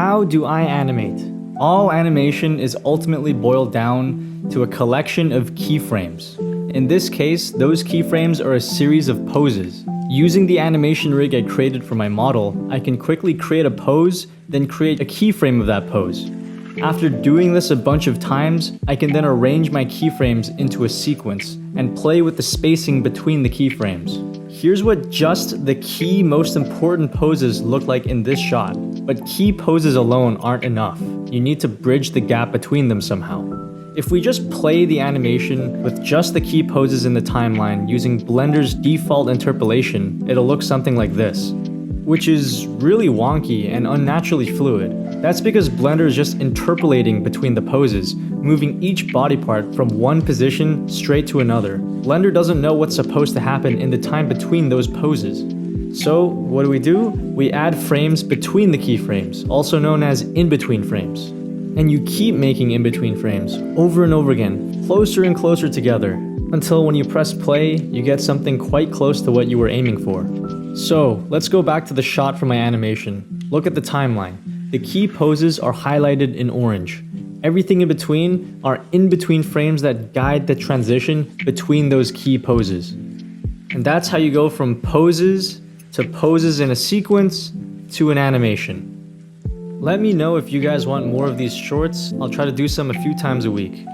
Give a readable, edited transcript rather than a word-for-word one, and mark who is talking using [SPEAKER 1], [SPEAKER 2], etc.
[SPEAKER 1] How do I animate? All animation is ultimately boiled down to a collection of keyframes. In this case, those keyframes are a series of poses. Using the animation rig I created for my model, I can quickly create a pose, then create a keyframe of that pose. After doing this a bunch of times, I can then arrange my keyframes into a sequence and play with the spacing between the keyframes. Here's what just the key most important poses look like in this shot. But key poses alone aren't enough. You need to bridge the gap between them somehow. If we just play the animation with just the key poses in the timeline using Blender's default interpolation, it'll look something like this, which is really wonky and unnaturally fluid. That's because Blender is just interpolating between the poses, moving each body part from one position straight to another. Blender doesn't know what's supposed to happen in the time between those poses. So what do? We add frames between the keyframes, also known as in-between frames. And you keep making in-between frames over and over again, closer and closer together, until when you press play, you get something quite close to what you were aiming for. So let's go back to the shot from my animation. Look at the timeline. The key poses are highlighted in orange. Everything in between are in-between frames that guide the transition between those key poses. And that's how you go from poses to poses in a sequence to an animation. Let me know if you guys want more of these shorts. I'll try to do some a few times a week.